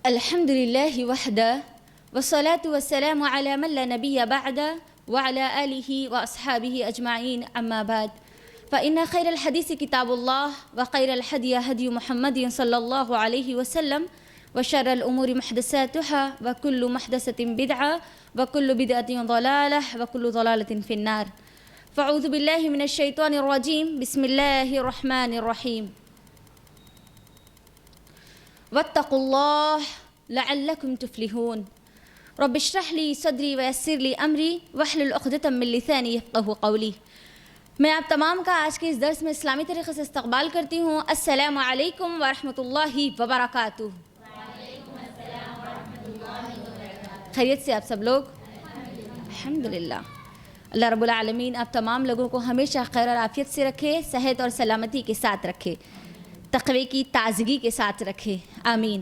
الحمد لله وحده والصلاة والسلام على من لا نبي بعده وعلى آله وأصحابه أجمعين أما بعد فإن خير الحديث كتاب الله وخير الهدي هدي محمد صلى الله عليه وسلم وشر الأمور محدثاتها وكل محدثة بدعة وكل بدعة ضلالة وكل ضلالة في النار فأعوذ بالله من الشيطان الرجيم بسم الله الرحمن الرحيم واتقوا الله لعلكم تفلحون رب اشرح لي صدری ویسر لی امری واحلل عقدۃ من لسانی یفقہوا قولی. میں آپ تمام کا آج کے اس درس میں اسلامی طریقے سے استقبال کرتی ہوں. السلام علیکم ورحمۃ اللہ وبرکاتہ. خیریت سے آپ سب لوگ؟ الحمدللہ. اللہ رب العالمین آپ تمام لوگوں کو ہمیشہ خیر اور عافیت سے رکھے، صحت اور سلامتی کے ساتھ رکھے، تقوی کی تازگی کے ساتھ رکھے، آمین.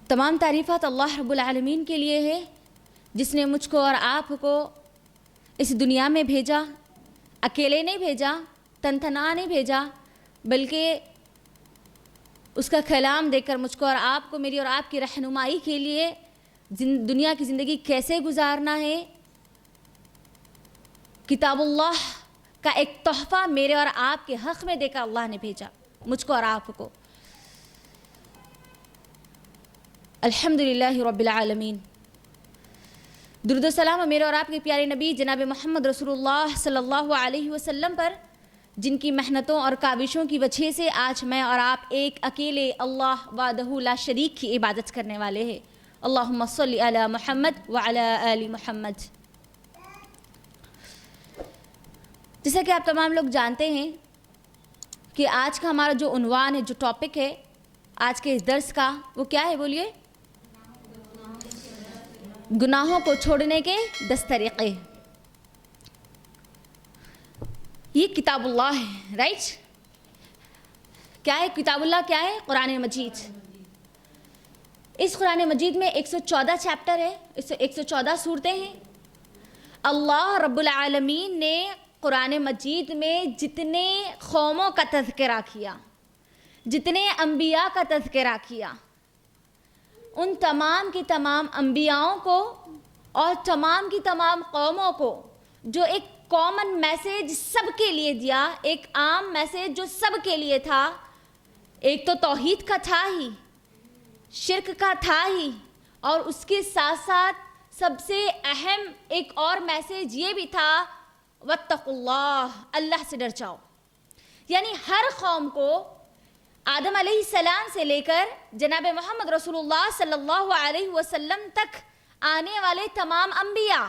تمام تعریفات اللہ رب العالمین کے لیے ہے جس نے مجھ کو اور آپ کو اس دنیا میں بھیجا. اکیلے نہیں بھیجا، تنہا نہیں بھیجا، بلکہ اس کا کلام دے کر مجھ کو اور آپ کو، میری اور آپ کی رہنمائی کے لیے دنیا کی زندگی کیسے گزارنا ہے، کتاب اللہ کا ایک تحفہ میرے اور آپ کے حق میں دے کر اللہ نے بھیجا مجھ کو اور آپ کو. الحمدللہ رب العالمین. درود و سلام میرے اور آپ کے پیارے نبی جناب محمد رسول اللہ صلی اللہ علیہ وسلم پر، جن کی محنتوں اور کاوشوں کی وجہ سے آج میں اور آپ ایک اکیلے اللہ وحدہ لا شریک کی عبادت کرنے والے ہیں. اللہم صلی علی محمد وعلی آل محمد. جیسا کہ آپ تمام لوگ جانتے ہیں کہ آج کا ہمارا جو عنوان ہے، جو ٹاپک ہے آج کے اس درس کا، وہ کیا ہے بولیے؟ گناہوں کو چھوڑنے کے 10 طریقے. یہ کتاب اللہ ہے، رائٹ؟ کیا ہے کتاب اللہ؟ کیا ہے؟ قرآن مجید. اس قرآن مجید میں 114 چیپٹر ہے، 114 صورتیں ہیں. اللہ رب العالمین نے قرآن مجید میں جتنے قوموں کا تذکرہ کیا، جتنے انبیاء کا تذکرہ کیا، ان تمام کی تمام انبیاءوں کو اور تمام کی تمام قوموں کو جو ایک کامن میسیج سب کے لیے دیا، ایک عام میسیج جو سب کے لیے تھا. ایک تو توحید کا تھا ہی، شرک کا تھا ہی، اور اس کے ساتھ ساتھ سب سے اہم ایک اور میسیج یہ بھی تھا واتقوا اللہ، اللہ سے ڈر جاؤ. یعنی ہر قوم کو آدم علیہ السلام سے لے کر جناب محمد رسول اللہ صلی اللہ علیہ وسلم تک آنے والے تمام انبیاء،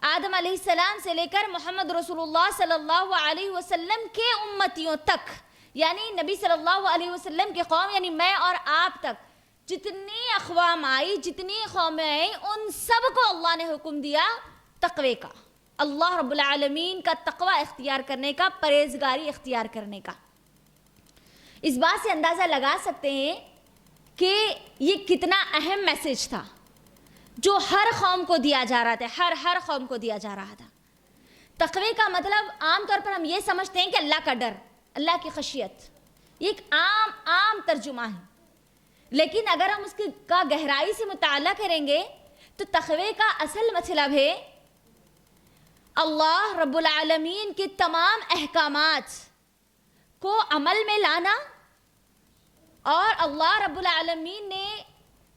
آدم علیہ السلام سے لے کر محمد رسول اللہ صلی اللہ علیہ وسلم کے امتیوں تک، یعنی نبی صلی اللہ علیہ وسلم کی قوم، یعنی میں اور آپ تک جتنی اقوام آئی، جتنی قومیں آئیں، ان سب کو اللہ نے حکم دیا تقوی کا، اللہ رب العالمین کا تقوی اختیار کرنے کا، پرہیزگاری اختیار کرنے کا. اس بات سے اندازہ لگا سکتے ہیں کہ یہ کتنا اہم میسیج تھا جو ہر قوم کو دیا جا رہا تھا، ہر قوم کو دیا جا رہا تھا. تقوی کا مطلب عام طور پر ہم یہ سمجھتے ہیں کہ اللہ کا ڈر، اللہ کی خشیت، یہ ایک عام ترجمہ ہے. لیکن اگر ہم اس کا گہرائی سے مطالعہ کریں گے تو تقوی کا اصل مطلب ہے اللہ رب العالمین کے تمام احکامات کو عمل میں لانا، اور اللہ رب العالمین نے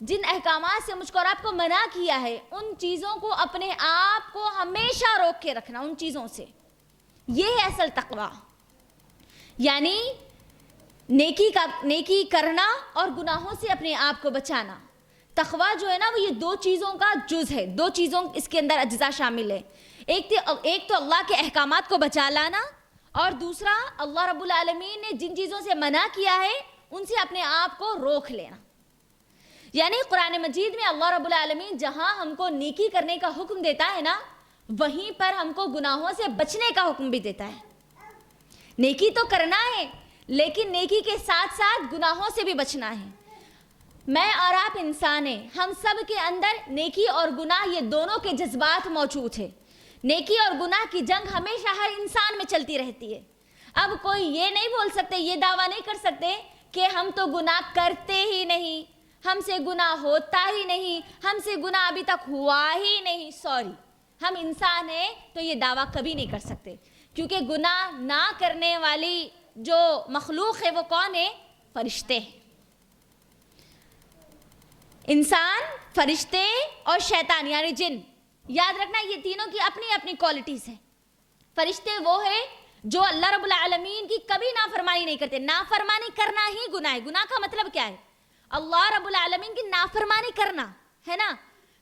جن احکامات سے مجھ کو اور آپ کو منع کیا ہے ان چیزوں کو اپنے آپ کو ہمیشہ روک کے رکھنا، ان چیزوں سے. یہ ہے اصل تقوی، یعنی نیکی کرنا اور گناہوں سے اپنے آپ کو بچانا. تقوی جو ہے نا، وہ یہ 2 چیزوں کا جز ہے، 2 چیزوں اس کے اندر اجزاء شامل ہے. ایک تو اللہ کے احکامات کو بچا لانا، اور دوسرا اللہ رب العالمین نے جن چیزوں سے منع کیا ہے ان سے اپنے آپ کو روک لینا. یعنی قرآن مجید میں اللہ رب العالمین جہاں ہم کو نیکی کرنے کا حکم دیتا ہے نا، وہیں پر ہم کو گناہوں سے بچنے کا حکم بھی دیتا ہے. نیکی تو کرنا ہے، لیکن نیکی کے ساتھ ساتھ گناہوں سے بھی بچنا ہے. میں اور آپ انسان ہیں، ہم سب کے اندر نیکی اور گناہ یہ دونوں کے جذبات موجود ہیں. نیکی اور گناہ کی جنگ ہمیشہ ہر انسان میں چلتی رہتی ہے. اب کوئی یہ نہیں بول سکتے، یہ دعویٰ نہیں کر سکتے کہ ہم تو گناہ کرتے ہی ہم سے گناہ ہوتا ہی نہیں, ہم سے گناہ ابھی تک ہوا ہی نہیں, سوری, ہم انسان ہیں تو یہ دعویٰ کبھی نہیں کر سکتے, کیونکہ گناہ نہ کرنے والی جو مخلوق ہے وہ کون ہے؟ فرشتے. انسان, فرشتے اور شیطان یعنی جن. یاد رکھنا یہ تینوں کی اپنی اپنی کوالٹیز ہیں. فرشتے وہ ہیں جو اللہ رب العالمین کی کبھی نافرمانی نہیں کرتے. نافرمانی کرنا ہی گناہ ہے. گناہ کا مطلب کیا ہے؟ اللہ رب العالمین کی نافرمانی کرنا ہے نا.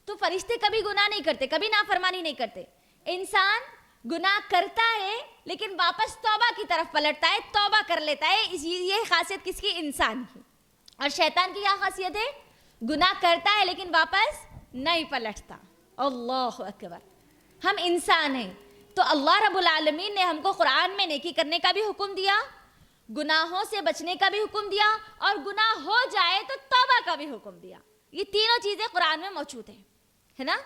تو فرشتے کبھی گناہ نہیں کرتے, کبھی نافرمانی نہیں کرتے. انسان گناہ کرتا ہے لیکن واپس توبہ کی طرف پلٹتا ہے, توبہ کر لیتا ہے. یہ خاصیت کس کی؟ انسان کی. اور شیطان کی کیا خاصیت ہے؟ گناہ کرتا ہے لیکن واپس نہیں پلٹتا. اللہ اکبر. ہم انسان ہیں تو اللہ رب العالمین نے ہم کو قرآن میں نیکی کرنے کا بھی حکم دیا, گناہوں سے بچنے کا بھی حکم دیا, اور گناہ ہو جائے تو توبہ کا بھی حکم دیا. یہ تینوں چیزیں قرآن میں موجود ہیں, ہے نا.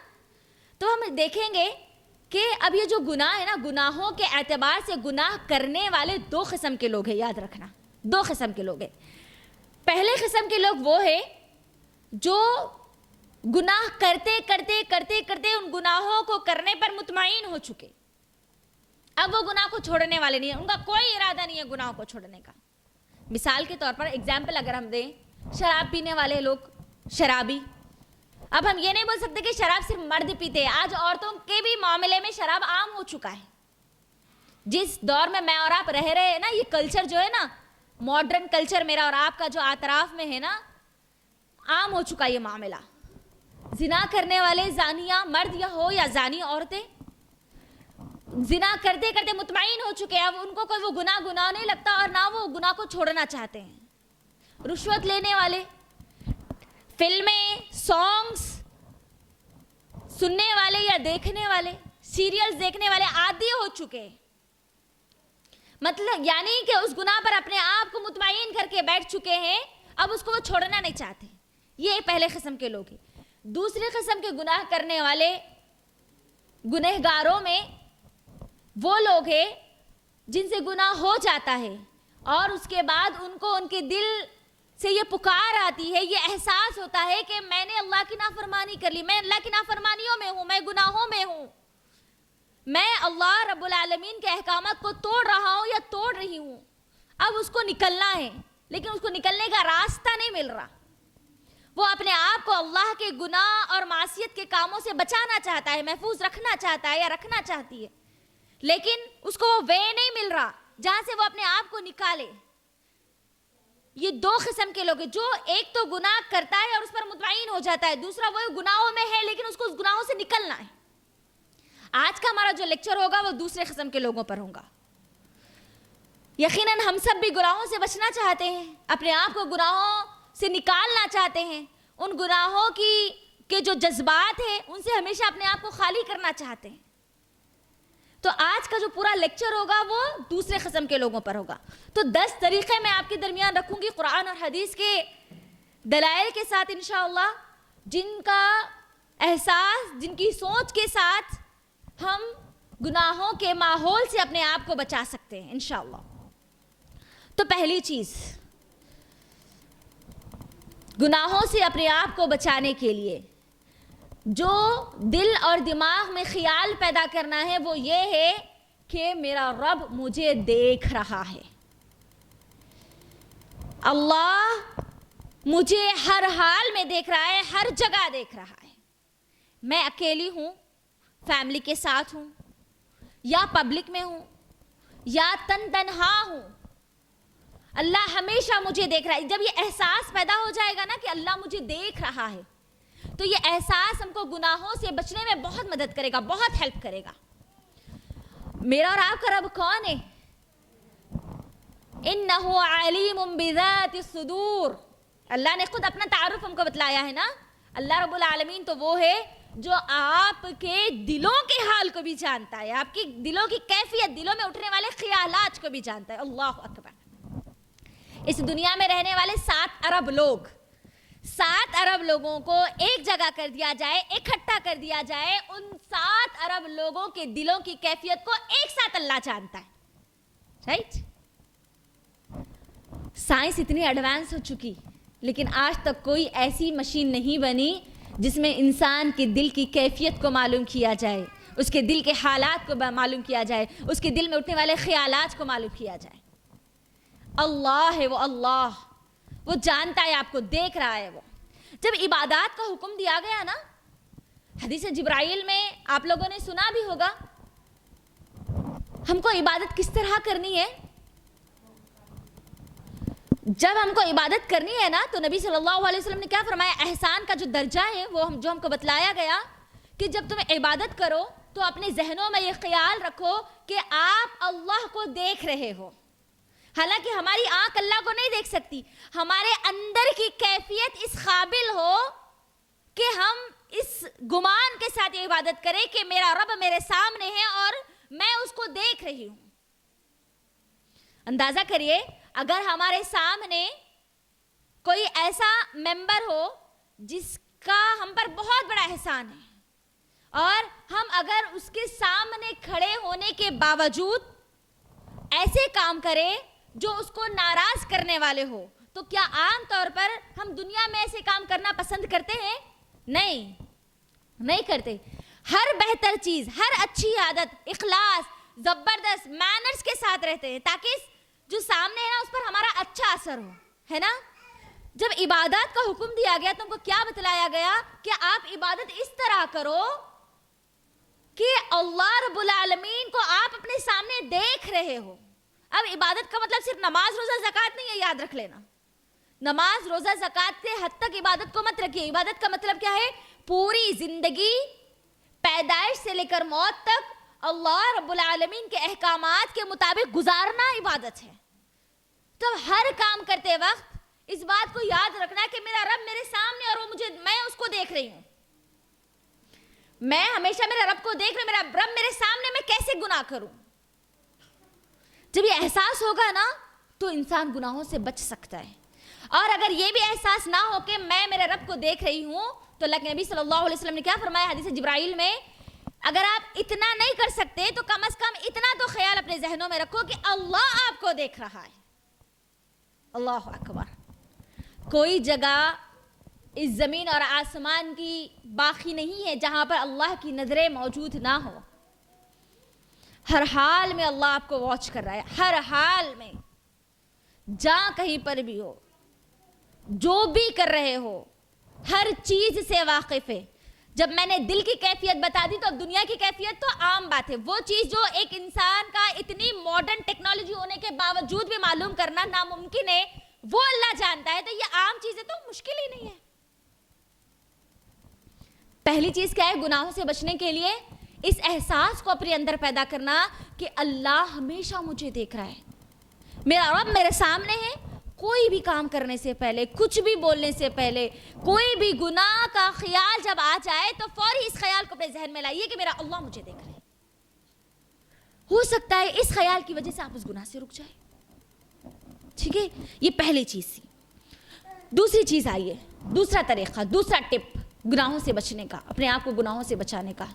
تو ہم دیکھیں گے کہ اب یہ جو گناہ ہے نا, گناہوں کے اعتبار سے گناہ کرنے والے دو قسم کے لوگ ہیں. یاد رکھنا, دو قسم کے لوگ ہیں. پہلے قسم کے لوگ وہ ہیں جو گناہ کرتے کرتے کرتے کرتے ان گناہوں کو کرنے پر مطمئن ہو چکے. اب وہ گناہ کو چھوڑنے والے نہیں ہیں, ان کا کوئی ارادہ نہیں ہے گناہوں کو چھوڑنے کا. مثال کے طور پر ایگزامپل اگر ہم دیں, شراب پینے والے لوگ, شرابی. اب ہم یہ نہیں بول سکتے کہ شراب صرف مرد پیتے ہیں. آج عورتوں کے بھی معاملے میں شراب عام ہو چکا ہے. جس دور میں اور آپ رہ رہے ہیں نا, یہ کلچر جو ہے نا, ماڈرن کلچر میرا اور آپ کا جو اطراف میں ہے نا, عام ہو چکا یہ معاملہ. زنا کرنے والے زانیہ مرد یا ہو یا زانی عورتیں زنا کرتے کرتے مطمئن ہو چکے. اب ان کو کوئی وہ گناہ نہیں لگتا اور نہ وہ گناہ کو چھوڑنا چاہتے ہیں. رشوت لینے والے, فلمیں, سانگس سننے والے یا دیکھنے والے, سیریلز دیکھنے والے عادی ہو چکے. مطلب یعنی کہ اس گناہ پر اپنے آپ کو مطمئن کر کے بیٹھ چکے ہیں, اب اس کو وہ چھوڑنا نہیں چاہتے. یہ پہلے قسم کے لوگ ہیں. دوسری قسم کے گناہ کرنے والے گنہگاروں میں وہ لوگ ہیں جن سے گناہ ہو جاتا ہے اور اس کے بعد ان کو ان کے دل سے یہ پکار آتی ہے, یہ احساس ہوتا ہے کہ میں نے اللہ کی نافرمانی کر لی, میں اللہ کی نافرمانیوں میں ہوں, میں گناہوں میں ہوں, میں اللہ رب العالمین کے احکامات کو توڑ رہا ہوں یا توڑ رہی ہوں. اب اس کو نکلنا ہے لیکن اس کو نکلنے کا راستہ نہیں مل رہا. وہ اپنے آپ کو اللہ کے گناہ اور معصیت کے کاموں سے بچانا چاہتا ہے, محفوظ رکھنا چاہتا ہے یا رکھنا چاہتی ہے, لیکن اس کو وہ وے نہیں مل رہا جہاں سے وہ اپنے آپ کو نکالے. یہ دو قسم کے لوگ ہیں, جو ایک تو گناہ کرتا ہے اور اس پر مطمئن ہو جاتا ہے, دوسرا وہ گناہوں میں ہے لیکن اس کو اس گناہوں سے نکلنا ہے. آج کا ہمارا جو لیکچر ہوگا وہ دوسرے قسم کے لوگوں پر ہوگا. یقیناً ہم سب بھی گناہوں سے بچنا چاہتے ہیں, اپنے آپ کو گناہوں سے نکالنا چاہتے ہیں, ان گناہوں کے جو جذبات ہیں ان سے ہمیشہ اپنے آپ کو خالی کرنا چاہتے ہیں. تو آج کا جو پورا لیکچر ہوگا وہ دوسرے قسم کے لوگوں پر ہوگا. تو 10 طریقے میں آپ کے درمیان رکھوں گی قرآن اور حدیث کے دلائل کے ساتھ انشاءاللہ, جن کا احساس, جن کی سوچ کے ساتھ ہم گناہوں کے ماحول سے اپنے آپ کو بچا سکتے ہیں انشاءاللہ. تو پہلی چیز, گناہوں سے اپنے آپ کو بچانے کے لیے جو دل اور دماغ میں خیال پیدا کرنا ہے وہ یہ ہے کہ میرا رب مجھے دیکھ رہا ہے, اللہ مجھے ہر حال میں دیکھ رہا ہے, ہر جگہ دیکھ رہا ہے. میں اکیلی ہوں, فیملی کے ساتھ ہوں, یا پبلک میں ہوں, یا تنہا ہوں, اللہ ہمیشہ مجھے دیکھ رہا ہے. جب یہ احساس پیدا ہو جائے گا نا کہ اللہ مجھے دیکھ رہا ہے, تو یہ احساس ہم کو گناہوں سے بچنے میں بہت مدد کرے گا, بہت ہیلپ کرے گا. میرا اور آپ کا رب کون ہے؟ انہ علیم بذات الصدور. اللہ نے خود اپنا تعارف ہم کو بتلایا ہے نا. اللہ رب العالمین تو وہ ہے جو آپ کے دلوں کے حال کو بھی جانتا ہے, آپ کی دلوں کی کیفیت, دلوں میں اٹھنے والے خیالات کو بھی جانتا ہے. اللہ اکبر. اس دنیا میں رہنے والے 7 ارب لوگ, 7 ارب لوگوں کو ایک جگہ کر دیا جائے, اکٹھا کر دیا جائے, ان 7 ارب لوگوں کے دلوں کی کیفیت کو ایک ساتھ اللہ جانتا ہے. رائٹ. سائنس اتنی ایڈوانس ہو چکی لیکن آج تک کوئی ایسی مشین نہیں بنی جس میں انسان کے دل کی کیفیت کو معلوم کیا جائے، اس کے دل کے حالات کو معلوم کیا جائے، اس کے دل میں اٹھنے والے خیالات کو معلوم کیا جائے۔ اللہ ہے وہ، اللہ وہ جانتا ہے، آپ کو دیکھ رہا ہے۔ وہ جب عبادات کا حکم دیا گیا نا، حدیث جبرائیل میں آپ لوگوں نے سنا بھی ہوگا، ہم کو عبادت کس طرح کرنی ہے۔ جب ہم کو عبادت کرنی ہے نا تو نبی صلی اللہ علیہ وسلم نے کیا فرمایا، احسان کا جو درجہ ہے وہ جو ہم کو بتلایا گیا کہ جب تم عبادت کرو تو اپنے ذہنوں میں یہ خیال رکھو کہ آپ اللہ کو دیکھ رہے ہو۔ حالانکہ ہماری آنکھ اللہ کو نہیں دیکھ سکتی، ہمارے اندر کی کیفیت اس قابل ہو کہ ہم اس گمان کے ساتھ یہ عبادت کریں کہ میرا رب میرے سامنے ہے اور میں اس کو دیکھ رہی ہوں۔ اندازہ کریے اگر ہمارے سامنے کوئی ایسا ممبر ہو جس کا ہم پر بہت بڑا احسان ہے اور ہم اگر اس کے سامنے کھڑے ہونے کے باوجود ایسے کام کریں جو اس کو ناراض کرنے والے ہو، تو کیا عام طور پر ہم دنیا میں ایسے کام کرنا پسند کرتے ہیں؟ نہیں کرتے۔ ہر بہتر چیز، ہر اچھی عادت، اخلاص، زبردست مینرز کے ساتھ رہتے ہیں تاکہ جو سامنے ہے نا اس پر ہمارا اچھا اثر ہو، ہے نا۔ جب عبادات کا حکم دیا گیا تو ہم کو کیا بتلایا گیا کہ آپ عبادت اس طرح کرو کہ اللہ رب العالمین کو آپ اپنے سامنے دیکھ رہے ہو۔ اب عبادت کا مطلب صرف نماز روزہ زکوٰۃ نہیں ہے، یاد رکھ لینا۔ نماز روزہ زکوٰۃ کے حد تک عبادت کو مت رکھیے۔ عبادت کا مطلب کیا ہے؟ پوری زندگی پیدائش سے لے کر موت تک اللہ رب العالمین کے احکامات کے مطابق گزارنا عبادت ہے۔ تو ہر کام کرتے وقت اس بات کو یاد رکھنا کہ میرا رب میرے سامنے اور میں اس کو دیکھ رہی ہوں۔ میں ہمیشہ میرے رب کو دیکھ رہی ہوں، میرا رب میرے سامنے، میں کیسے گناہ کروں۔ جب یہ احساس ہوگا نا تو انسان گناہوں سے بچ سکتا ہے۔ اور اگر یہ بھی احساس نہ ہو کہ میں میرے رب کو دیکھ رہی ہوں تو اللہ کے نبی صلی اللہ علیہ وسلم نے کیا فرمایا حدیث جبرائیل میں، اگر آپ اتنا نہیں کر سکتے تو کم از کم اتنا تو خیال اپنے ذہنوں میں رکھو کہ اللہ آپ کو دیکھ رہا ہے۔ اللہ اکبر۔ کوئی جگہ اس زمین اور آسمان کی باقی نہیں ہے جہاں پر اللہ کی نظریں موجود نہ ہو۔ ہر حال میں اللہ آپ کو واچ کر رہا ہے، ہر حال میں، جہاں کہیں پر بھی ہو، جو بھی کر رہے ہو، ہر چیز سے واقف ہے۔ جب میں نے دل کی کیفیت بتا دی تو اب دنیا کی کیفیت تو عام بات ہے۔ وہ چیز جو ایک انسان کا اتنی ماڈرن ٹیکنالوجی ہونے کے باوجود بھی معلوم کرنا ناممکن ہے، وہ اللہ جانتا ہے، تو یہ عام چیزیں تو مشکل ہی نہیں ہے۔ پہلی چیز کیا ہے گناہوں سے بچنے کے لیے؟ اس احساس کو اپنے اندر پیدا کرنا کہ اللہ ہمیشہ مجھے دیکھ رہا ہے، میرا رب میرے سامنے ہے۔ کوئی بھی کام کرنے سے پہلے، کچھ بھی بولنے سے پہلے، کوئی بھی گناہ کا خیال جب آ جائے تو فوری اس خیال کو اپنے ذہن میں لائیے کہ میرا اللہ مجھے دیکھ رہا ہے۔ ہو سکتا ہے اس خیال کی وجہ سے آپ اس گناہ سے رک جائیں۔ ٹھیک ہے، یہ پہلی چیز تھی۔ دوسری چیز آئیے، دوسرا طریقہ، دوسرا ٹپ گناہوں سے بچنے کا، اپنے آپ کو گناہوں سے بچانے کا۔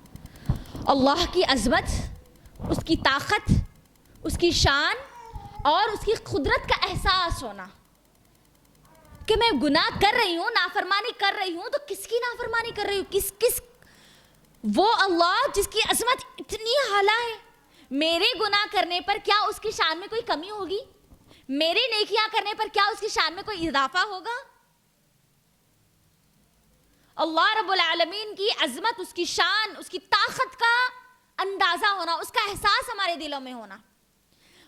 اللہ کی عظمت، اس کی طاقت، اس کی شان اور اس کی قدرت کا احساس ہونا کہ میں گناہ کر رہی ہوں، نافرمانی کر رہی ہوں، تو کس کی نافرمانی کر رہی ہوں؟ کس وہ اللہ جس کی عظمت اتنی اعلیٰ ہے، میرے گناہ کرنے پر کیا اس کی شان میں کوئی کمی ہوگی؟ میرے نیکیاں کرنے پر کیا اس کی شان میں کوئی اضافہ ہوگا؟ اللہ رب العالمین کی عظمت، اس کی شان، اس کی طاقت کا اندازہ ہونا، اس کا احساس ہمارے دلوں میں ہونا۔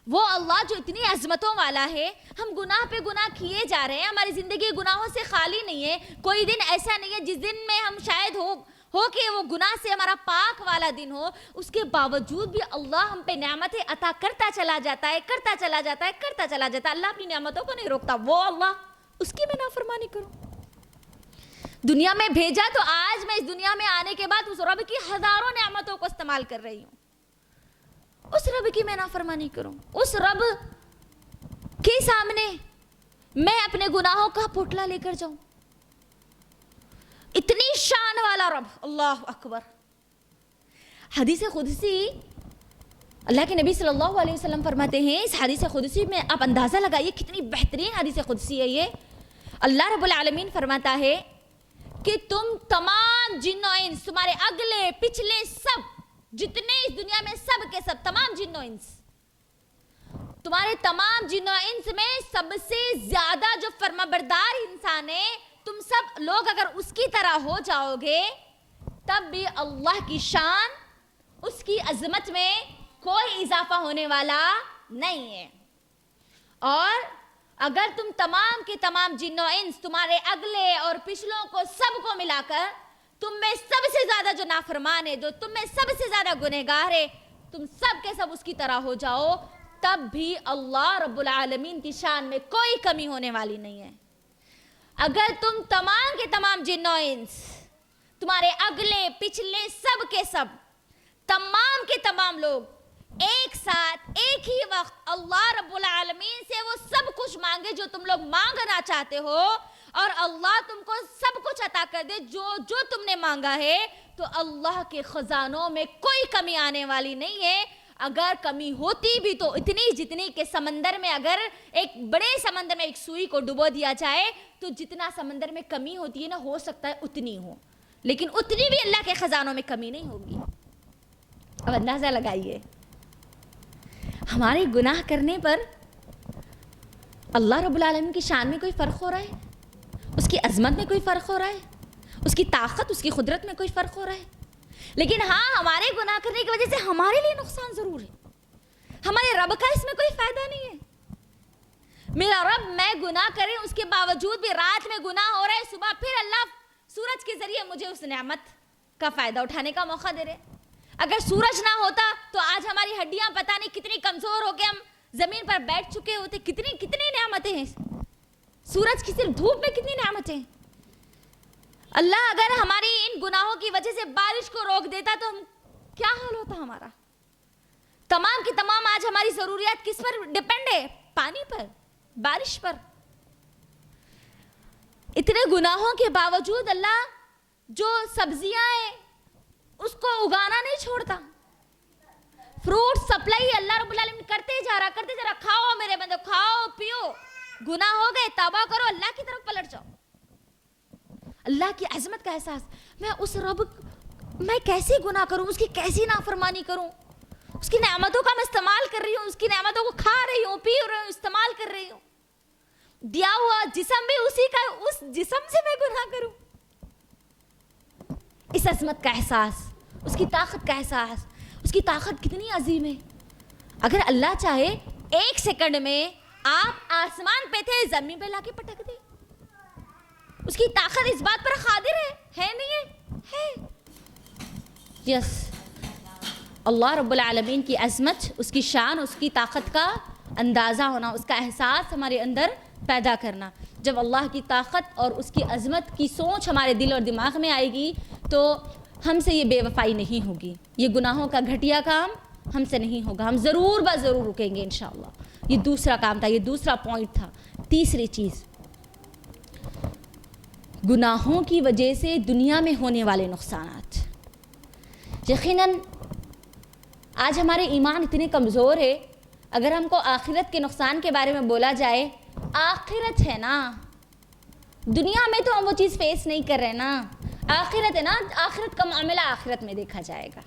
وہ اللہ جو اتنی عظمتوں والا ہے، ہم گناہ پہ گناہ کیے جا رہے ہیں، ہماری زندگی گناہوں سے خالی نہیں ہے۔ کوئی دن ایسا نہیں ہے جس دن میں ہم شاید ہو کہ وہ گناہ سے ہمارا پاک والا دن ہو، اس کے باوجود بھی اللہ ہم پہ نعمتیں عطا کرتا چلا جاتا ہے، کرتا چلا جاتا ہے، کرتا چلا جاتا ہے۔ اللہ اپنی نعمتوں کو نہیں روکتا، وہ اللہ، اس کی میں نافرمانی کروں۔ دنیا میں بھیجا تو آج میں اس دنیا میں آنے کے بعد اس رب کی ہزاروں نعمتوں کو استعمال کر رہی ہوں، اس رب کی میں نافرمانی کروں، اس رب کے سامنے میں اپنے گناہوں کا پوٹلا لے کر جاؤں؟ اتنی شان والا رب، اللہ اکبر۔ حدیث قدسی، اللہ کے نبی صلی اللہ علیہ وسلم فرماتے ہیں، اس حدیث قدسی میں آپ اندازہ لگائیے کتنی بہترین حدیث قدسی ہے یہ۔ اللہ رب العالمین فرماتا ہے کہ تم تمام جن و انس، تمہارے اگلے پچھلے سب جتنے اس دنیا میں سب کے سب تمام جن و انس، تمہارے تمام جن و انس میں سب سے زیادہ جو فرما بردار انسان ہے، تم سب لوگ اگر اس کی طرح ہو جاؤ گے تب بھی اللہ کی شان، اس کی عظمت میں کوئی اضافہ ہونے والا نہیں ہے. اور اگر تم تمام کے تمام جن و انس، تمہارے اگلے اور پچھلوں کو سب کو ملا کر تم میں سب سے زیادہ جو نافرمان ہے، جو تم میں سب سے زیادہ گنہگار ہے، تم سب کے سب اس کی طرح ہو جاؤ تب بھی اللہ رب العالمین کی شان میں کوئی کمی ہونے والی نہیں ہے. اگر تم تمام کے تمام جن و انس، تمہارے اگلے پچھلے سب کے سب تمام کے تمام لوگ ایک ساتھ ایک ہی وقت اللہ رب العالمین سے وہ سب کچھ مانگے جو تم لوگ مانگنا چاہتے ہو، اور اللہ تم کو سب کچھ عطا کر دے جو تم نے مانگا ہے، تو اللہ کے خزانوں میں کوئی کمی آنے والی نہیں ہے. اگر کمی ہوتی بھی تو اتنی جتنی کہ سمندر میں اگر ایک بڑے سمندر میں ایک سوئی کو ڈبو دیا جائے تو جتنا سمندر میں کمی ہوتی ہے نا، ہو سکتا ہے اتنی ہو، لیکن اتنی بھی اللہ کے خزانوں میں کمی نہیں ہوگی. اب اندازہ لگائیے، ہمارے گناہ کرنے پر اللہ رب العالمین کی شان میں کوئی فرق ہو رہا ہے؟ اس کی عظمت میں کوئی فرق ہو رہا ہے؟ اس کی طاقت، اس کی قدرت میں کوئی فرق ہو رہا ہے؟ لیکن ہاں، ہمارے گناہ کرنے کی وجہ سے ہمارے لیے نقصان ضرور ہے. ہمارے رب کا اس میں کوئی فائدہ نہیں ہے. میرا رب میں گناہ کرے اس کے باوجود بھی رات میں گناہ ہو رہے، صبح پھر اللہ سورج کے ذریعے مجھے اس نعمت کا فائدہ اٹھانے کا موقع دے رہے. اگر سورج نہ ہوتا تو آج ہماری ہڈیاں پتہ نہیں کتنی کمزور ہو کے ہم زمین پر بیٹھ چکے ہوتے. کتنی نعمتیں ہیں سورج کی، صرف دھوپ میں کتنی نعمتیں. اللہ اگر ہماری ان گناہوں کی وجہ سے بارش کو روک دیتا تو ہم کیا حال ہوتا ہمارا. تمام کی تمام آج ہماری ضروریات کس پر ڈیپینڈ ہے؟ پانی پر، بارش پر. اتنے گناہوں کے باوجود اللہ جو سبزیاں ہیں اس کو اگانا نہیں چھوڑتا. فروٹ سپلائی اللہ رب العالمین کرتے جا رہا. کھاؤ میرے بندو، کھاؤ پیو، گناہ ہو گئے توبہ کرو، اللہ کی طرف پلٹ جاؤ. اللہ کی عظمت کا احساس، میں اس رب، میں کیسے گناہ کروں، اس کی کیسی نافرمانی کروں، اس کی نعمتوں کا میں استعمال کر رہی ہوں، اس کی نعمتوں کو کھا رہی ہوں، پی رہی ہوں، استعمال کر رہی ہوں، دیا ہوا جسم بھی اسی کا، اس جسم سے میں گناہ کروں. اس عظمت کا احساس، اس کی طاقت کا احساس، اس کی طاقت کتنی عظیم ہے. اگر اللہ چاہے ایک سیکنڈ میں آپ آسمان پہ تھے زمین پہ لا کے پٹک دے. اس کی طاقت اس بات پر قادر ہے نہیں ہے؟ یس. اللہ رب العالمین کی عظمت، اس کی شان، اس کی طاقت کا اندازہ ہونا، اس کا احساس ہمارے اندر پیدا کرنا. جب اللہ کی طاقت اور اس کی عظمت کی سوچ ہمارے دل اور دماغ میں آئے گی تو ہم سے یہ بے وفائی نہیں ہوگی، یہ گناہوں کا گھٹیا کام ہم سے نہیں ہوگا. ہم ضرور ضرور رکیں گے انشاءاللہ. یہ دوسرا کام تھا، یہ دوسرا پوائنٹ تھا. تیسری چیز، گناہوں کی وجہ سے دنیا میں ہونے والے نقصانات. یقیناً آج ہمارے ایمان اتنے کمزور ہے، اگر ہم کو آخرت کے نقصان کے بارے میں بولا جائے، آخرت ہے نا، دنیا میں تو ہم وہ چیز فیس نہیں کر رہے نا. آخرت ہے نا، آخرت کا معاملہ آخرت میں دیکھا جائے گا.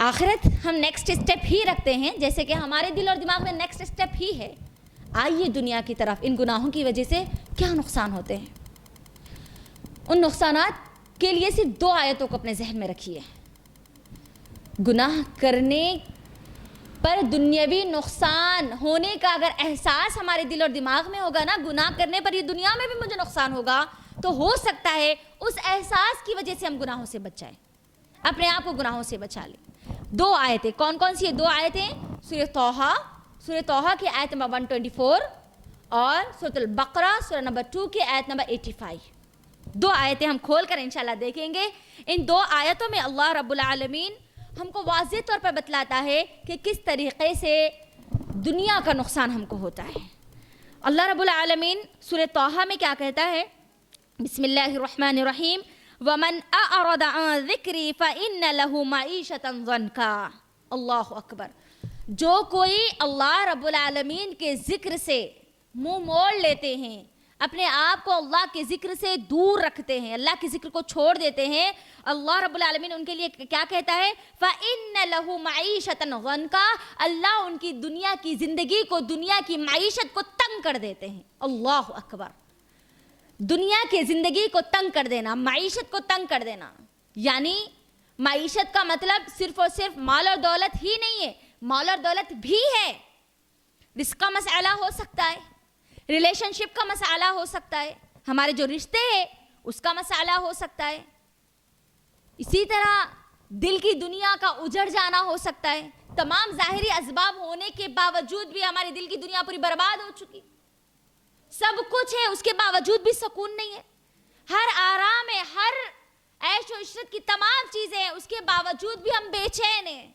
آخرت ہم نیکسٹ اسٹیپ ہی رکھتے ہیں، جیسے کہ ہمارے دل اور دماغ میں نیکسٹ اسٹیپ ہی ہے. آئیے دنیا کی طرف. ان گناہوں کی وجہ سے کیا نقصان ہوتے ہیں، ان نقصانات کے لیے صرف 2 آیتوں کو اپنے ذہن میں رکھیے. گناہ کرنے پر دنیاوی نقصان ہونے کا اگر احساس ہمارے دل اور دماغ میں ہوگا نا، گناہ کرنے پر یہ دنیا میں بھی مجھے نقصان ہوگا، تو ہو سکتا ہے اس احساس کی وجہ سے ہم گناہوں سے بچ جائیں، اپنے آپ کو گناہوں سے بچا لیں. 2 آیتیں کون کون سی ہیں؟ 2 آیتیں سورہ توحہ کی آیت نمبر 124 اور سورۃ البقرہ سورہ نمبر 2 کی آیت نمبر 85. 2 آیتیں ہم کھول کر انشاءاللہ دیکھیں گے. ان 2 آیتوں میں اللہ رب العالمین ہم کو واضح طور پر بتلاتا ہے کہ کس طریقے سے دنیا کا نقصان ہم کو ہوتا ہے. اللہ رب العالمین سورہ توحہ میں کیا کہتا ہے؟ بسم اللہ الرحمن الرحیم. وَمَنْ أَعْرَضَ عَنْ ذِكْرِي فَإِنَّ لَهُ مَعِيشَةً ضَنْكًا. اللہ اکبر. جو کوئی اللہ رب العالمین کے ذکر سے منہ موڑ لیتے ہیں، اپنے آپ کو اللہ کے ذکر سے دور رکھتے ہیں, اللہ کے ذکر کو چھوڑ دیتے ہیں, اللہ رب العالمین ان کے لیے کیا کہتا ہے؟ فَإِنَّ لَهُ مَعِيشَةً ضَنْكَ, اللہ ان کی دنیا کی زندگی کو, دنیا کی معیشت کو تنگ کر دیتے ہیں. اللہ اکبر. دنیا کی زندگی کو تنگ کر دینا, معیشت کو تنگ کر دینا, یعنی معیشت کا مطلب صرف اور صرف مال اور دولت ہی نہیں ہے, مال اور دولت بھی ہے, رزق کا مسئلہ ہو سکتا ہے, ریلیشن شپ کا مسئلہ ہو سکتا ہے, ہمارے جو رشتے ہیں اس کا مسئلہ ہو سکتا ہے, اسی طرح دل کی دنیا کا اجڑ جانا ہو سکتا ہے. تمام ظاہری اسباب ہونے کے باوجود بھی ہماری دل کی دنیا پوری برباد ہو چکی, سب کچھ ہے اس کے باوجود بھی سکون نہیں ہے, ہر آرام ہے, ہر عیش و عشرت کی تمام چیزیں ہیں, اس کے باوجود بھی ہم بے چین ہیں.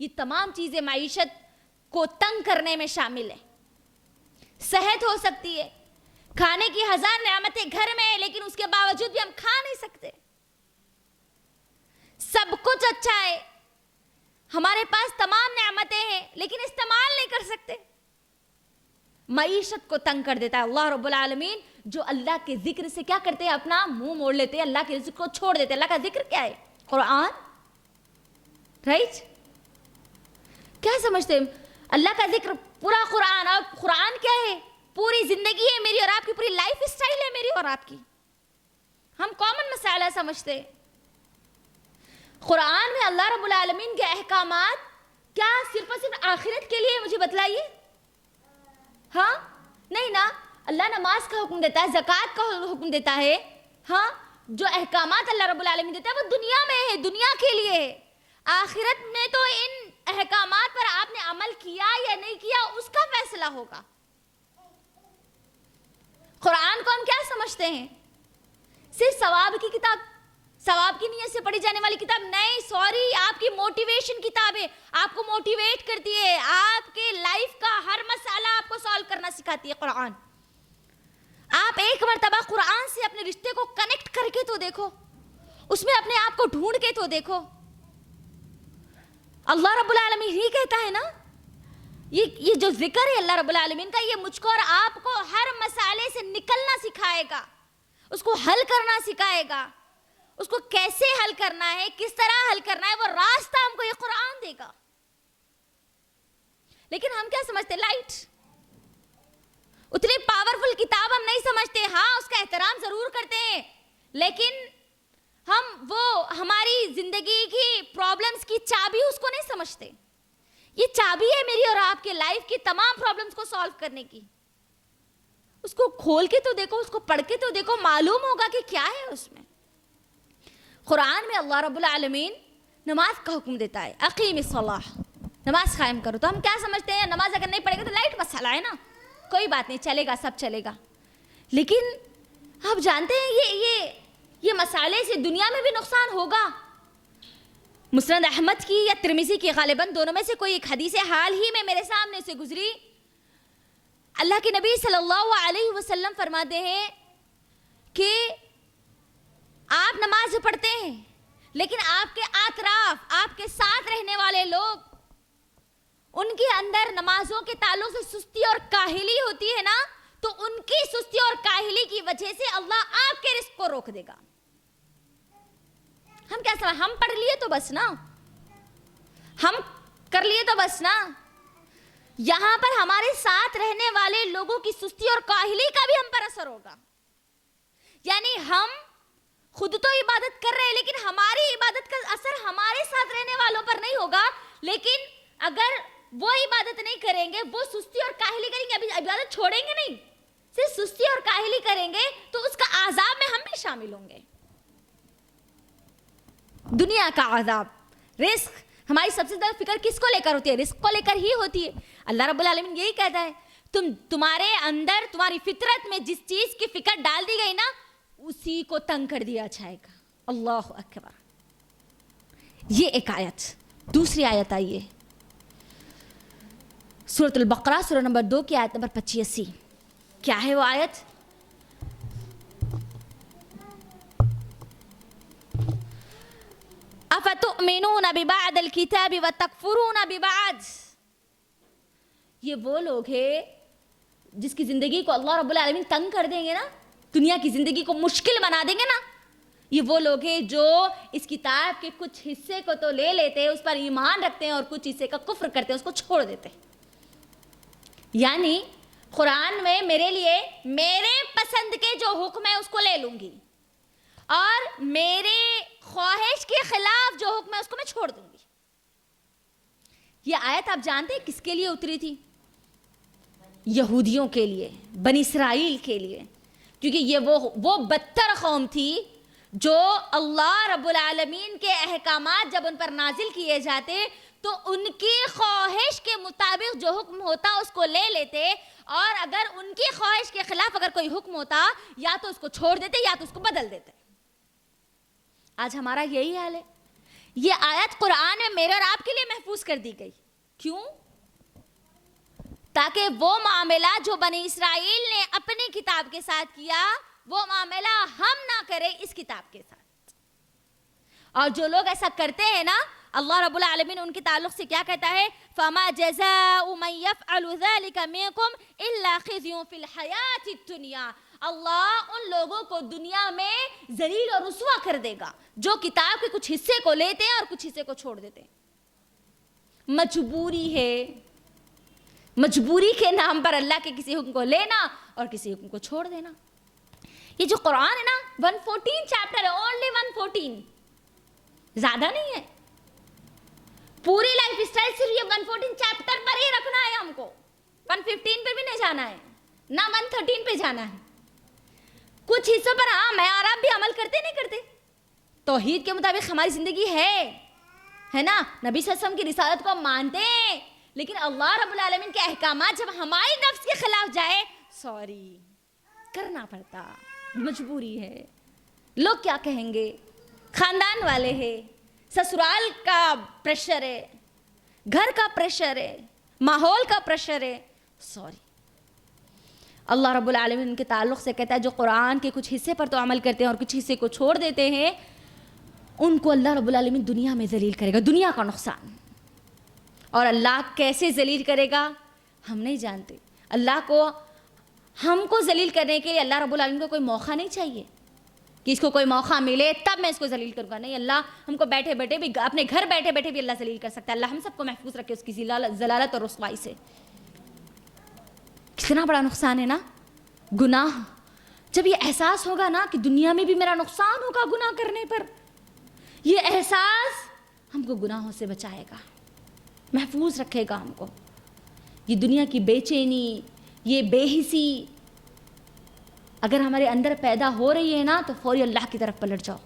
یہ تمام چیزیں معیشت کو تنگ کرنے میں شامل ہیں. صحت ہو سکتی ہے, کھانے کی 1000 نعمتیں گھر میں ہیں لیکن اس کے باوجود بھی ہم کھا نہیں سکتے. سب کچھ اچھا ہے, ہمارے پاس تمام نعمتیں ہیں لیکن استعمال نہیں کر سکتے. معیشت کو تنگ کر دیتا ہے اللہ رب العالمین, جو اللہ کے ذکر سے کیا کرتے ہیں؟ اپنا منہ موڑ لیتے ہیں, اللہ کے ذکر کو چھوڑ دیتے ہیں. اللہ کا ذکر کیا ہے؟ قرآن, رائٹ؟ کیا سمجھتے ہیں اللہ کا ذکر؟ پورا قرآن. اور قرآن کیا ہے؟ پوری زندگی ہے میری اور آپ کی, پوری لائف اسٹائل ہے میری اور آپ کی. ہم کامن مسئلہ سمجھتے ہیں. قرآن میں اللہ رب العالمین کے احکامات کیا صرف اور صرف آخرت کے لیے؟ مجھے بتلائیے. ہاں نہیں نا, اللہ نماز کا حکم دیتا ہے, زکوٰۃ کا حکم دیتا ہے. ہاں, جو احکامات اللہ رب العالمین دیتا ہے وہ دنیا میں ہے, دنیا کے لیے ہے. آخرت میں تو ان احکامات پر آپ نے عمل کیا یا نہیں کیا اس کا فیصلہ ہوگا. قرآن کو ہم کیا سمجھتے ہیں؟ صرف ثواب کی کتاب, ثواب کی نیت سے پڑھی جانے والی کتاب نہیں, سوری, آپ کی موٹیویشن کتاب ہے, آپ کو موٹیویٹ کرتی ہے, آپ کے لائف کا ہر مسئلہ آپ کو سالو کرنا سکھاتی ہے قرآن. آپ ایک مرتبہ قرآن سے اپنے رشتے کو کنیکٹ کر کے تو دیکھو, اس میں اپنے آپ کو ڈھونڈ کے تو دیکھو. اللہ رب العالمین ہی کہتا ہے نا, یہ جو ذکر ہے اللہ رب العالمین کا, یہ مجھ کو اور آپ کو ہر مسئلے سے نکلنا سکھائے گا, اس کو حل کرنا سکھائے گا, اس کو کیسے حل کرنا ہے, کس طرح حل کرنا ہے, وہ راستہ ہم کو یہ قرآن دے گا. لیکن ہم کیا سمجھتے؟ لائٹ, اتنی پاورفل کتاب ہم نہیں سمجھتے. ہاں اس کا احترام ضرور کرتے ہیں لیکن ہم وہ ہماری زندگی کی پرابلمز کی چابی اس کو نہیں سمجھتے. یہ چابی ہے میری اور آپ کے لائف کی تمام پرابلمز کو سالو کرنے کی. اس کو کھول کے تو دیکھو, اس کو پڑھ کے تو دیکھو, معلوم ہوگا کہ کیا ہے اس میں. قرآن میں اللہ رب العالمین نماز کا حکم دیتا ہے, اقیم الصلاۃ, نماز قائم کرو. تو ہم کیا سمجھتے ہیں؟ نماز اگر نہیں پڑھے گا تو لائٹ مسئلہ ہے نا, کوئی بات نہیں, چلے گا, سب چلے گا. لیکن آپ جانتے ہیں یہ مسئلے سے دنیا میں بھی نقصان ہوگا. مسند احمد کی یا ترمذی کی, غالباً دونوں میں سے کوئی ایک حدیث حال ہی میں میرے سامنے سے گزری. اللہ کے نبی صلی اللہ علیہ وسلم فرماتے ہیں کہ آپ نماز پڑھتے ہیں لیکن آپ کے اطراف, آپ کے ساتھ رہنے والے لوگ, ان کے اندر نمازوں کے تعلق سے سستی اور کاہلی ہوتی ہے نا, تو ان کی سستی اور کاہلی کی وجہ سے اللہ آپ کے رزق کو روک دے گا. ہم کیا سمجھ, ہم پڑھ لیے تو بس نا, ہم کر لیے تو بس نا. یہاں پر ہمارے ساتھ رہنے والے لوگوں کی سستی اور کاہلی کا بھی ہم پر اثر ہوگا. یعنی ہم خود تو عبادت کر رہے ہیں لیکن ہماری عبادت کا اثر ہمارے ساتھ رہنے والوں پر نہیں ہوگا. لیکن اگر وہ عبادت نہیں کریں گے, وہ سستی اور کاہلی کریں گے, ابھی عبادت چھوڑیں گے نہیں, صرف سستی اور کاہلی کریں گے, تو اس کا عذاب میں ہم بھی شامل ہوں گے. دنیا کا عذاب, رزق, ہماری سب سے زیادہ فکر کس کو لے کر ہوتی ہے؟ رزق کو لے کر ہی ہوتی ہے. اللہ رب العالمین یہی کہتا ہے, تمہارے اندر, تمہاری فطرت میں جس چیز کی فکر ڈال دی گئی نا, اسی کو تنگ کر دیا جائے گا. اللہ اکبر. یہ ایک آیت. دوسری آیت آئیے, سورۃ البقرہ سورہ نمبر 2 کی آیت نمبر 85. کیا ہے وہ آیت؟ افتؤمنون ببعض الکتاب وتکفرون ببعض. یہ وہ لوگ ہیں جس کی زندگی کو اللہ رب العالمین تنگ کر دیں گے نا, دنیا کی زندگی کو مشکل بنا دیں گے نا, یہ وہ لوگ ہیں جو اس کتاب کے کچھ حصے کو تو لے لیتے ہیں, اس پر ایمان رکھتے ہیں, اور کچھ حصے کا کفر کرتے ہیں, اس کو چھوڑ دیتے ہیں. یعنی قرآن میں میرے لیے میرے پسند کے جو حکم ہے اس کو لے لوں گی, اور میرے خواہش کے خلاف جو حکم ہے اس کو میں چھوڑ دوں گی. یہ آیت آپ جانتے ہیں کس کے لیے اتری تھی؟ یہودیوں کے لیے, بنی اسرائیل کے لیے, کیونکہ یہ وہ بدتر قوم تھی جو اللہ رب العالمین کے احکامات جب ان پر نازل کیے جاتے تو ان کی خواہش کے مطابق جو حکم ہوتا اس کو لے لیتے, اور اگر ان کی خواہش کے خلاف اگر کوئی حکم ہوتا یا تو اس کو چھوڑ دیتے یا تو اس کو بدل دیتے. آج ہمارا یہی حال ہے. یہ آیت قرآن میں میرے اور آپ کے لیے محفوظ کر دی گئی. کیوں؟ تاکہ وہ معاملہ جو بنی اسرائیل نے اپنی کتاب کے ساتھ کیا وہ معاملہ ہم نہ کریں اس کتاب کے ساتھ. اور جو لوگ ایسا کرتے ہیں نا, اللہ رب العالمین ان کے تعلق سے کیا کہتا ہے؟ فَمَا جَزَاءُ مَن يَفْعَلُ ذَلِكَ مِنكُمْ إِلَّا خِزْيٌ فِي الْحَيَاةِ الدُّنْيَا. اللہ ان لوگوں کو دنیا میں ذلیل اور رسوا کر دے گا جو کتاب کے کچھ حصے کو لیتے ہیں اور کچھ حصے کو چھوڑ دیتے ہیں. مجبوری ہے, مجبوری کے نام پر اللہ کے کسی حکم کو لینا اور کسی حکم کو چھوڑ دینا. یہ جو قرآن ہے نا 114 چیپٹر ہے, اونلی 114, زیادہ نہیں ہے. پوری لائف اسٹائل صرف یہ 114 چیپٹر پر ہی رکھنا ہے ہم کو, 115 پہ بھی نہیں جانا ہے, نہ 113 پہ جانا ہے. کچھ حصوں پر ہاں میں اور آپ بھی عمل کرتے نہیں کرتے, توحید کے مطابق ہماری زندگی ہے نا, نبی صلی اللہ علیہ وسلم کی رسالت کو مانتے ہیں, لیکن اللہ رب العالمین کے احکامات جب ہماری نفس کے خلاف جائے, سوری کرنا پڑتا, مجبوری ہے. لوگ کیا کہیں گے, خاندان والے ہیں, سسرال کا پریشر ہے, گھر کا پریشر ہے, ماحول کا پریشر ہے, سوری. اللہ رب العالمین ان کے تعلق سے کہتا ہے جو قرآن کے کچھ حصے پر تو عمل کرتے ہیں اور کچھ حصے کو چھوڑ دیتے ہیں, ان کو اللہ رب العالمین دنیا میں ذلیل کرے گا, دنیا کا نقصان. اور اللہ کیسے ذلیل کرے گا ہم نہیں جانتے. اللہ کو ہم کو ذلیل کرنے کے لیے اللہ رب العالمین کو کوئی موقع نہیں چاہیے کہ اس کو کوئی موقع ملے تب میں اس کو ذلیل کروں گا. نہیں, اللہ ہم کو بیٹھے بیٹھے بھی, اپنے گھر بیٹھے بیٹھے بھی اللہ ذلیل کر سکتا ہے. اللہ ہم سب کو محفوظ رکھے اس کی ضلالت اور رسوائی سے. کتنا بڑا نقصان ہے نا گناہ. جب یہ احساس ہوگا نا کہ دنیا میں بھی میرا نقصان ہوگا گناہ کرنے پر, یہ احساس ہم کو گناہوں سے بچائے گا, محفوظ رکھے گا ہم کو. یہ دنیا کی بے چینی, یہ بے حسی اگر ہمارے اندر پیدا ہو رہی ہے نا تو فوری اللہ کی طرف پلٹ جاؤ.